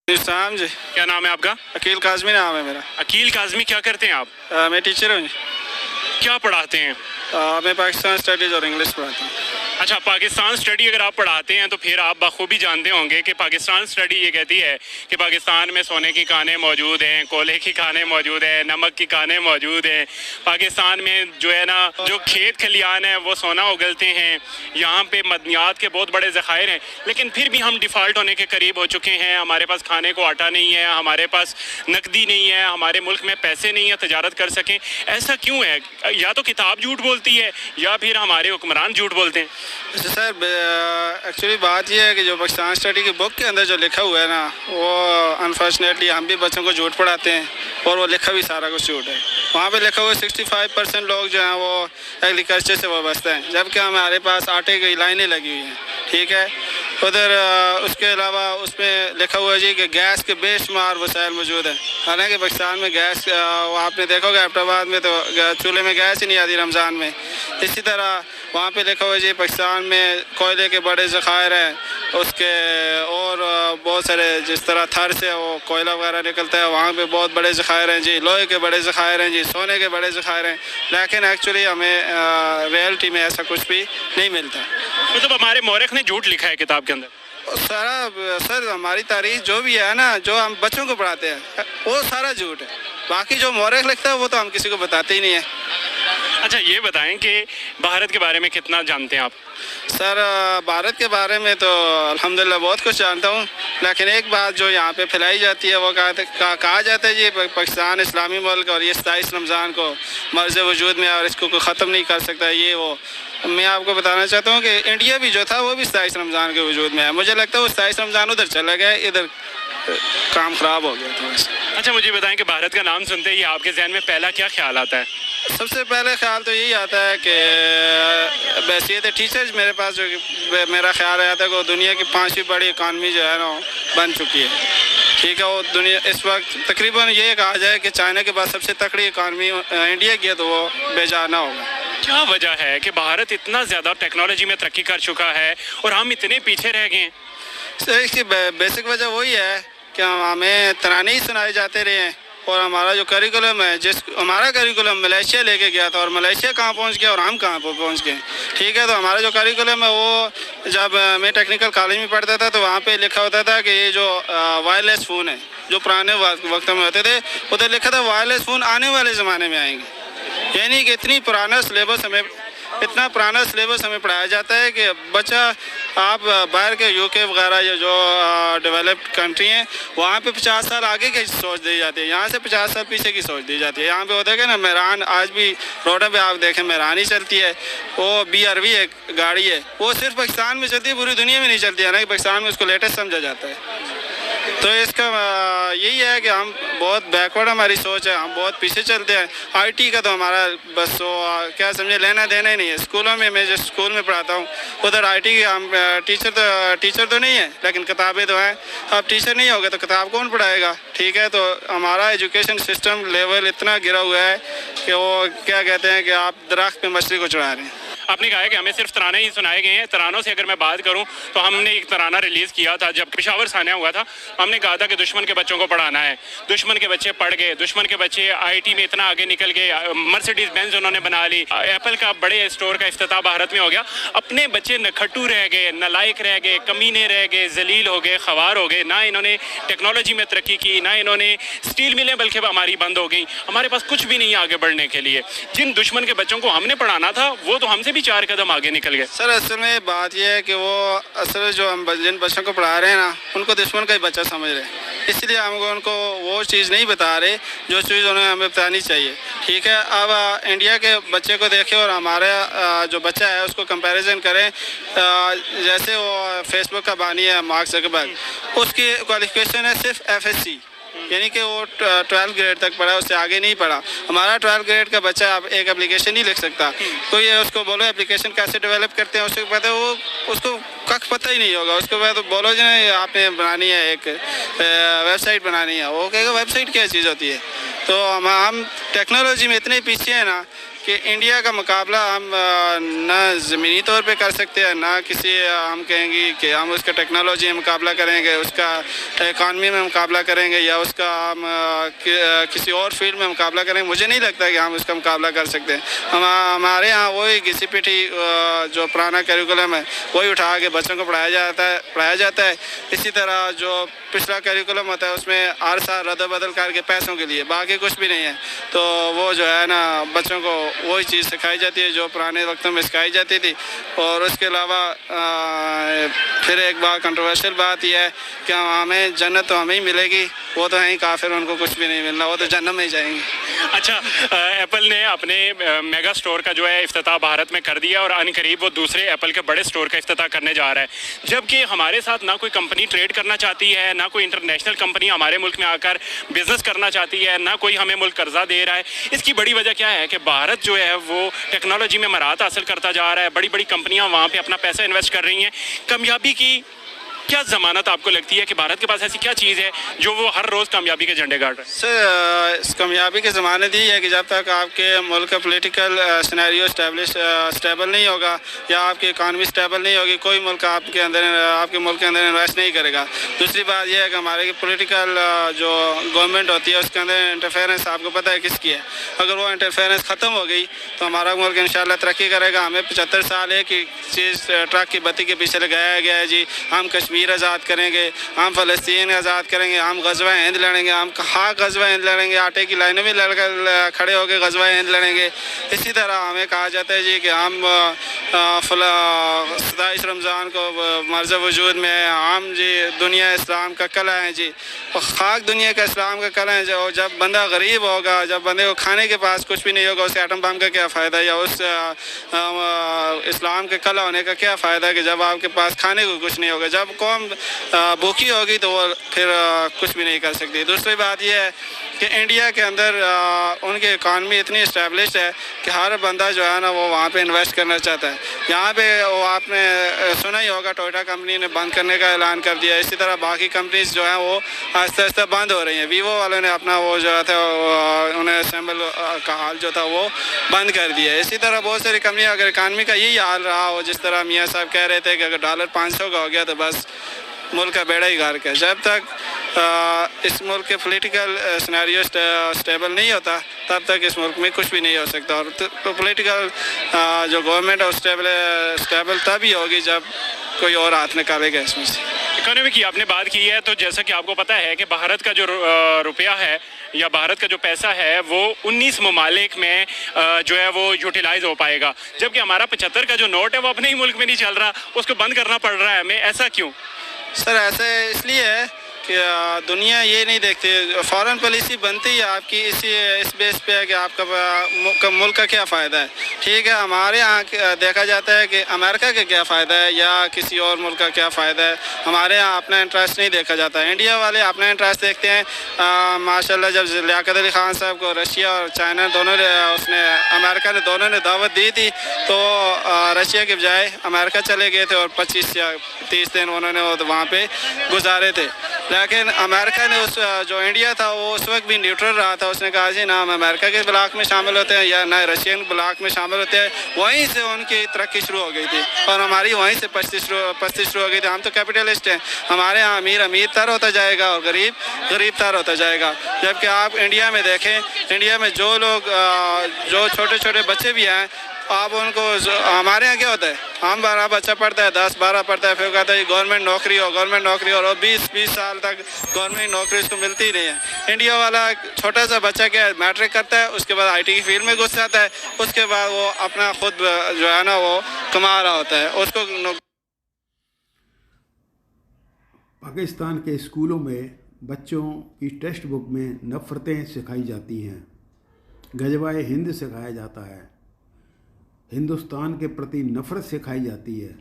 शाम जी। क्या नाम है आपका? अकील काजमी नाम है मेरा। अकील काजमी, क्या करते हैं आप? मैं टीचर हूँ जी। क्या पढ़ाते हैं? मैं पाकिस्तान स्टडीज़ और इंग्लिश पढ़ाता हूँ। अच्छा, पाकिस्तान स्टडी अगर आप पढ़ाते हैं तो फिर आप बखूबी जानते होंगे कि पाकिस्तान स्टडी ये कहती है कि पाकिस्तान में सोने की खानें मौजूद हैं, कोयले की खानें मौजूद हैं, नमक की खानें मौजूद हैं। पाकिस्तान में जो है ना, जो खेत खलियान है वो सोना उगलते हैं। यहाँ पे मदनियात के बहुत बड़े ज़खायर हैं, लेकिन फिर भी हम डिफ़ॉल्ट होने के करीब हो चुके हैं। हमारे पास खाने को आटा नहीं है, हमारे पास नकदी नहीं है, हमारे मुल्क में पैसे नहीं है तजारत कर सकें। ऐसा क्यों है? या तो किताब झूठ बोलती है या फिर हमारे हुक्मरान झूठ बोलते हैं। सर एक्चुअली बात यह है कि जो पाकिस्तान स्टडी की बुक के अंदर जो लिखा हुआ है ना, वो अनफॉर्चुनेटली हम भी बच्चों को झूठ पढ़ाते हैं और वो लिखा भी सारा कुछ झूठ है। वहाँ पे लिखा हुआ 65% लोग जो हैं वो एग्रीकल्चर से वाबस्ता हैं, जबकि हमारे पास आटे की लाइनें लगी हुई हैं। ठीक है, उधर उसके अलावा उसमें लिखा हुआ है जी कि गैस के बेशुमार वसाइल मौजूद हैं। हालांकि पाकिस्तान में गैस आपने देखा होगा एबटाबाद में तो चूल्हे में गैस ही नहीं आती रमज़ान में। इसी तरह वहाँ पे लिखा हुआ है जी पाकिस्तान में कोयले के बड़े ज़खायर हैं, उसके और बहुत सारे जिस तरह थर से वो कोयला वगैरह निकलता है, वहाँ पे बहुत बड़े ज़खायर हैं जी, लोहे के बड़े ज़खायर हैं जी, सोने के बड़े ज़खायर हैं। लेकिन एक्चुअली हमें रियलिटी में ऐसा कुछ भी नहीं मिलता। मतलब हमारे मौरख ने झूठ लिखा है किताब के अंदर। सर हमारी तारीख जो भी है ना, जो हम बच्चों को पढ़ाते हैं वो सारा झूठ है। बाकी जो मौरख लिखता है वो तो हम किसी को बताते ही नहीं है। अच्छा, ये बताएं कि भारत के बारे में कितना जानते हैं आप? सर भारत के बारे में तो अल्हम्दुलिल्लाह बहुत कुछ जानता हूँ, लेकिन एक बात जो यहाँ पे फैलाई जाती है वो कहा जाता है जी पाकिस्तान इस्लामी मुल्क और ये 27 रमज़ान को मर्ज़ वजूद में और इसको कोई ख़त्म नहीं कर सकता। ये वो मैं आपको बताना चाहता हूँ कि इंडिया भी जो था वो भी 27 रमज़ान के वजूद में है। मुझे लगता है वो 27 रमज़ान उधर चला गया, इधर काम ख़राब हो गया थोड़ा सा। अच्छा, मुझे बताएं कि भारत का नाम सुनते ही आपके जहन में पहला क्या ख्याल आता है? सबसे पहले ख्याल तो यही आता है कि बैसियत टीचर्स मेरे पास जो मेरा ख्याल आता है कि दुनिया की 5वीं बड़ी इकानमी जो है ना बन चुकी है। ठीक है, वो दुनिया इस वक्त तकरीबन ये कहा जाए कि चाइना के बाद सबसे तकड़ी इकानमी इंडिया की है, तो वो बेजाना होगा। क्या वजह है कि भारत इतना ज़्यादा टेक्नोलॉजी में तरक्की कर चुका है और हम इतने पीछे रह गए हैं? सर इसकी बेसिक वजह वही है कि हमें तराने ही सुनाए जाते रहे हैं और हमारा जो करिकुलम है, हमारा करिकुलम मलेशिया लेके गया था और मलेशिया कहाँ पहुँच गया और हम कहाँ पर पहुँच गए। ठीक है, तो हमारा जो करिकुलम है वो जब मैं टेक्निकल कॉलेज में पढ़ता था तो वहाँ पे लिखा होता था कि ये जो वायरलेस फ़ोन है जो पुराने वक्तों में होते थे, उधर लिखा था वायरलेस फ़ोन आने वाले ज़माने में आएंगे। यानी कि इतना पुराना सिलेबस हमें पढ़ाया जाता है कि बच्चा आप बाहर के यूके वगैरह या जो डेवलप्ड कंट्री हैं वहाँ पे 50 साल आगे की सोच दी जाती है, यहाँ से 50 साल पीछे की सोच दी जाती है। यहाँ पे होता है कि ना मेहरान, आज भी रोडों पे आप देखें मेहरान ही चलती है, वो BRV एक गाड़ी है, वो सिर्फ पाकिस्तान में चलती है, पूरी दुनिया में नहीं चलती है ना, कि पाकिस्तान में उसको लेटेस्ट समझा जाता है। तो इसका यही है कि हम बहुत बैकवर्ड हमारी सोच है, हम बहुत पीछे चलते हैं। IT का तो हमारा बस वो क्या समझे लेना देना ही नहीं है। स्कूलों में मैं जिस स्कूल में पढ़ाता हूँ उधर IT की हम टीचर तो नहीं है, लेकिन किताबें तो हैं। अब टीचर नहीं होगा तो किताब कौन पढ़ाएगा? ठीक है, तो हमारा एजुकेशन सिस्टम लेवल इतना गिरा हुआ है कि वो क्या कहते हैं कि आप दरख्त पे मछली को चढ़ा रहे हैं। आपने कहा है कि हमें सिर्फ तराने ही सुनाए गए हैं। तरानों से अगर मैं बात करूं तो हमने एक तराना रिलीज़ किया था जब पेशावर सानिया हुआ था। हमने कहा था कि दुश्मन के बच्चों को पढ़ाना है। दुश्मन के बच्चे पढ़ गए, दुश्मन के बच्चे IT में इतना आगे निकल गए, मर्सिडीज बेंज उन्होंने बना ली, एप्पल का बड़े स्टोर का इफ्तिताह भारत में हो गया। अपने बच्चे नखट्टू रह गए, नालायक रह गए, कमीने रह गए, जलील हो गए, खवार हो गए। ना इन्होंने टेक्नोलॉजी में तरक्की की, ना इन्होंने स्टील मिलें बल्कि हमारी बंद हो गई। हमारे पास कुछ भी नहीं है आगे बढ़ने के लिए। जिन दुश्मन के बच्चों को हमने पढ़ाना था वो तो हमसे भी 4 कदम आगे निकल गए। सर असल में बात यह है कि वो असल जो हम जिन बच्चों को पढ़ा रहे हैं ना उनको दुश्मन का ही बच्चा समझ रहे हैं, इसलिए हम उनको वो चीज़ नहीं बता रहे जो चीज़ उन्हें हमें बतानी चाहिए। ठीक है, अब इंडिया के बच्चे को देखें और हमारा जो बच्चा है उसको कंपैरिजन करें। जैसे वो फेसबुक का बानी है मार्क ज़करबर्ग, उसकी क्वालिफिकेशन है सिर्फ FSC, यानी कि वो 12th ग्रेड तक पढ़ा, उससे आगे नहीं पढ़ा। हमारा 12th ग्रेड का बच्चा अब एक एप्लीकेशन नहीं लिख सकता। कोई उसको बोलो एप्लीकेशन कैसे डेवलप करते हैं, उसको पता है वो उसको कख पता ही नहीं होगा। उसके बाद तो बोलो जो है आपने बनानी है एक वेबसाइट बनानी है, वो कहेगा वेबसाइट क्या चीज़ होती है। तो हम टेक्नोलॉजी में इतने पीछे हैं ना कि इंडिया का मुकाबला हम ना ज़मीनी तौर पे कर सकते हैं, ना किसी हम कहेंगे कि हम उसका टेक्नोलॉजी में मुकाबला करेंगे, उसका इकानमी में मुकाबला करेंगे या उसका हम किसी और फील्ड में मुकाबला करेंगे। मुझे नहीं लगता कि हम उसका मुकाबला कर सकते हैं। हमारे यहाँ वही घिसी पिटी जो पुराना करिकुलम है वही उठा के बच्चों को पढ़ाया जाता है। इसी तरह जो पिछला करिकुलम होता है उसमें हर साल रद्द-बदल करके पैसों के लिए, बाकी कुछ भी नहीं है। तो वो जो है ना बच्चों को वही चीज़ सिखाई जाती है जो पुराने वक्तों में सिखाई जाती थी। और उसके अलावा फिर एक बात कंट्रोवर्शियल बात यह है कि हमें जन्नत तो हमें ही मिलेगी, वो तो हैं ही काफिर, उनको कुछ भी नहीं मिलना, वो तो जन्नत में ही जाएंगे। अच्छा, एप्पल ने अपने मेगा स्टोर का जो है इफ्तिताह भारत में कर दिया और अनकरीब वो दूसरे एप्पल के बड़े स्टोर का इफ्तिताह करने जा रहा है, जबकि हमारे साथ ना कोई कंपनी ट्रेड करना चाहती है, ना कोई इंटरनेशनल कंपनी हमारे मुल्क में आकर बिजनेस करना चाहती है, ना कोई हमें मुल्क कर्जा दे रहा है। इसकी बड़ी वजह क्या है कि भारत जो है वो टेक्नोलॉजी में महारत हासिल करता जा रहा है, बड़ी बड़ी कंपनियां वहाँ पे अपना पैसा इन्वेस्ट कर रही हैं। कामयाबी की क्या ज़मानत आपको लगती है कि भारत के पास ऐसी क्या चीज़ है जो वो हर रोज़ कामयाबी के झंडे गाड़ रहे हैं? सर, इस कामयाबी की ज़मानत यही है कि जब तक आपके मुल्क का पोलिटिकल सिनेरियो स्टेबल नहीं होगा या आपकी इकानमी स्टेबल नहीं होगी, कोई मुल्क आपके मुल्क के अंदर इन्वेस्ट नहीं करेगा। दूसरी बात यह है कि हमारे पोलिटिकल जो गवर्नमेंट होती है उसके अंदर इंटरफेरेंस आपको पता है किसकी है। अगर वो इंटरफेरेंस ख़त्म हो गई तो हमारा मुल्क इंशाल्लाह तरक्की करेगा। हमें 75 साल है कि चीज़ ट्रक की बत्ती के पीछे लगाया गया है जी, हम कश्मीर आज़ाद करेंगे, हम फ़लस्तीन आज़ाद करेंगे, हम ग़ज़वा हिंद लड़ेंगे, हम कहाँ ग़ज़वा हिंद लड़ेंगे, आटे की लाइनों में लड़कर खड़े होकर ग़ज़वा हिंद लड़ेंगे। इसी तरह हमें कहा जाता है जी कि हम 27 रमज़ान को मर्ज़ वजूद में हम जी दुनिया इस्लाम का कला है जी, और ख़ाक दुनिया का इस्लाम का कला है। जो जब बंदा गरीब होगा, जब बंदे को खाने के पास कुछ भी नहीं होगा, उसे एटम बम का क्या फ़ायदा, या उस इस्लाम के कला होने का क्या फ़ायदा कि जब आपके पास खाने को कुछ नहीं होगा। जब कौम भूखी होगी तो वो फिर कुछ भी नहीं कर सकती। दूसरी बात यह है कि इंडिया के अंदर उनकी इकानमी इतनी इस्टेब्लिश है कि हर बंदा जो है ना वो वहाँ पे इन्वेस्ट करना चाहता है। यहाँ पे वो आपने सुना ही होगा टोयोटा कंपनी ने बंद करने का ऐलान कर दिया। इसी तरह बाकी कंपनीज जो हैं वो आहिस्ता आहिस्ता बंद हो रही हैं। वीवो वालों ने अपना वो जो था उन्हें असेंबल का हाल जो था वो बंद कर दिया। इसी तरह बहुत सारी कंपनियाँ, अगर इकानमी का यही हाल रहा हो जिस तरह मियाँ साहब कह रहे थे कि अगर डॉलर 500 का हो गया तो बस मुल्क का बेड़ा ही गर्क है। जब तक इस मुल्क के पॉलिटिकल सिनेरियो स्टेबल नहीं होता तब तक इस मुल्क में कुछ भी नहीं हो सकता। और तो पॉलिटिकल जो गवर्नमेंट है स्टेबल तभी होगी जब कोई और हाथ निकालेगा इसमें से। इकोनॉमी की आपने बात की है, तो जैसा कि आपको पता है कि भारत का जो रुपया है या भारत का जो पैसा है वो 19 ममालिक में जो है वो यूटिलाइज हो पाएगा, जबकि हमारा 75 का जो नोट है वो अपने ही मुल्क में नहीं चल रहा, उसको बंद करना पड़ रहा है हमें। ऐसा क्यों? सर, ऐसे इसलिए है कि दुनिया ये नहीं देखती। फॉरेन पॉलिसी बनती है आपकी इस बेस पे है कि आपका मुल्क का क्या फ़ायदा है। ठीक है, हमारे यहाँ देखा जाता है कि अमेरिका का क्या फ़ायदा है या किसी और मुल्क का क्या फ़ायदा है। हमारे यहाँ अपना इंटरेस्ट नहीं देखा जाता। इंडिया वाले अपना इंटरेस्ट देखते हैं। माशाल्लाह जब लियाकत अली ख़ान साहब को रशिया और चाइना अमेरिका ने दोनों ने दावत दी थी तो रशिया के बजाय अमेरिका चले गए थे और 25 या 30 दिन उन्होंने वहाँ पे गुजारे थे। लेकिन अमेरिका ने जो इंडिया था वो उस वक्त भी न्यूट्रल रहा था। उसने कहा जी ना हम अमेरिका के ब्लॉक में शामिल होते हैं या ना रशियन ब्लॉक में शामिल होते हैं। वहीं से उनकी तरक्की शुरू हो गई थी और हमारी वहीं से पस्ती शुरू हो गई थी। हम तो कैपिटलिस्ट हैं, हमारे यहाँ अमीर तर होता जाएगा और गरीब तर होता जाएगा। जबकि आप इंडिया में देखें, इंडिया में जो लोग जो छोटे छोटे बच्चे भी हैं आप उनको हमारे यहाँ क्या होता है, हम 12 बच्चा पढ़ता है, 10-12 पढ़ता है, फिर कहता है गवर्नमेंट नौकरी हो और 20 साल तक गवर्नमेंट नौकरी उसको मिलती ही नहीं है। इंडिया वाला छोटा सा बच्चा क्या है, मैट्रिक करता है, उसके बाद IT की फील्ड में घुस जाता है, उसके बाद वो अपना खुद जो है ना वो कमा रहा होता है उसको। पाकिस्तान के स्कूलों में बच्चों की टेक्स्ट बुक में नफ़रतें सिखाई जाती हैं, ग़ज़वा-ए हिंद सिखाया जाता है, हिंदुस्तान के प्रति नफ़रत सिखाई जाती है,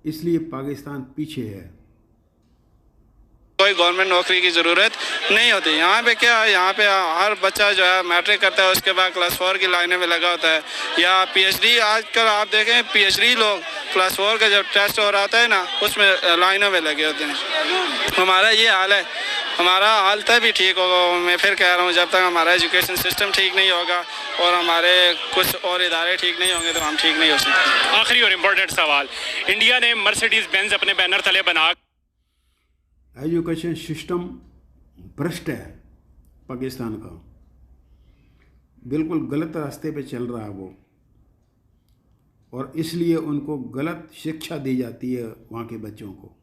इसलिए पाकिस्तान पीछे है। कोई गवर्नमेंट नौकरी की ज़रूरत नहीं होती। यहाँ पे क्या है, यहाँ पे हर बच्चा जो है मैट्रिक करता है, उसके बाद क्लास 4 की लाइनों में लगा होता है या PhD। आजकल आप देखें PhD लोग क्लास 4 का जब टेस्ट हो रहा होता है ना उसमें लाइनों में लगे होते हैं। हमारा ये हाल है हमारा हाल तभी ठीक होगा। मैं फिर कह रहा हूँ, जब तक हमारा एजुकेशन सिस्टम ठीक नहीं होगा और हमारे कुछ और इदारे ठीक नहीं होंगे तो हम ठीक नहीं हो सकते। आखिरी और इम्पोर्टेंट सवाल, इंडिया ने मर्सिडीज बेंज अपने बैनर तले बना एजुकेशन सिस्टम भ्रष्ट है पाकिस्तान का, बिल्कुल गलत रास्ते पे चल रहा है वो, और इसलिए उनको गलत शिक्षा दी जाती है वहाँ के बच्चों को।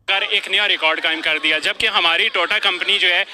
कर एक नया रिकॉर्ड कायम कर दिया, जबकि हमारी टोटा कंपनी जो है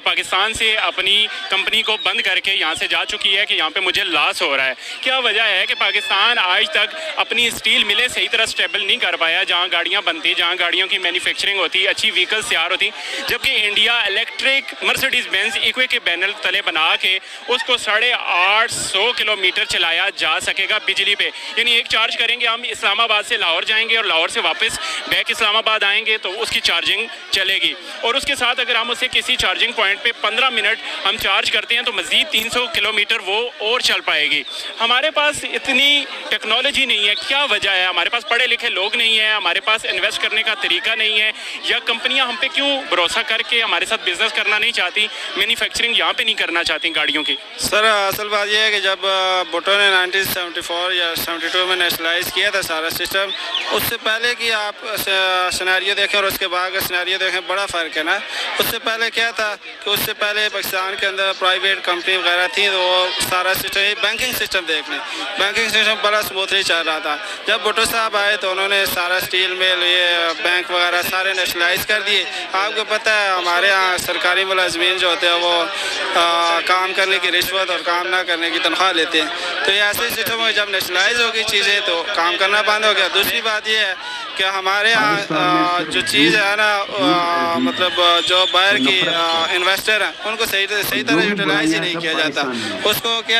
पाकिस्तान से अपनी कंपनी को बंद करके यहाँ से जा चुकी है कि यहाँ पे मुझे लॉस हो रहा है। क्या वजह है कि पाकिस्तान आज तक अपनी स्टील मिलें सही तरह स्टेबल नहीं कर पाया, जहाँ गाड़ियाँ बनती, जहाँ गाड़ियों की मैन्युफैक्चरिंग होती, अच्छी व्हीकल्स तैयार होती, जबकि इंडिया इलेक्ट्रिक मर्सिडीज बेंज इक्वे के बैनर तले बना के उसको 850 किलोमीटर चलाया जा सकेगा बिजली पे। यानी एक चार्ज करेंगे हम, इस्लामाबाद से लाहौर जाएंगे और लाहौर से वापस बैक इस्लामाबाद आएंगे तो उसकी चार्जिंग चलेगी। और उसके साथ अगर हम उसे किसी चार्जिंग पॉइंट पे 15 मिनट हम चार्ज करते हैं तो मज़ीद 300 किलोमीटर वो और चल पाएगी। हमारे पास इतनी टेक्नोलॉजी नहीं है, क्या वजह है? हमारे पास पढ़े लिखे लोग नहीं हैं, हमारे पास इन्वेस्ट करने का तरीका नहीं है, या कंपनियां हम पे क्यों भरोसा करके हमारे साथ बिजनेस करना नहीं चाहती, मैन्युफैक्चरिंग यहाँ पे नहीं करना चाहती गाड़ियों की? सर असल बात यह है कि जब भुट्टो ने 1974 या 72 में नेशनलाइज किया था सारा सिस्टम, उससे पहले कि आप सिनेरियो देखें और उसके बाद का सिनेरियो देखें, बड़ा फ़र्क है ना। उससे पहले क्या था कि उससे पहले पाकिस्तान के अंदर प्राइवेट कंपनी वगैरह थी, तो वो सारा सिस्टम, बैंकिंग सिस्टम देख लें, बैंकिंग सिस्टम बड़ा स्मूथली चल रहा था। जब भुट्टो साहब आए तो उन्होंने सारा स्टील मिल, ये बैंक वगैरह सारे नेशनलाइज कर दिए। आपको पता है हमारे यहाँ सरकारी मुलाजमीन जो होते हैं वो काम करने की रिश्वत और काम ना करने की तनख्वाह लेते हैं। तो ये ऐसे सिस्टम में जब नेशनलाइज होगी चीज़ें तो काम करना बंद हो गया। दूसरी बात ये है कि हमारे यहाँ जो चीज़ है ना, मतलब जो बाहर की इन्वेस्टर हैं उनको सही तरह यूटिलाइज ही नहीं किया जाता। उसको क्या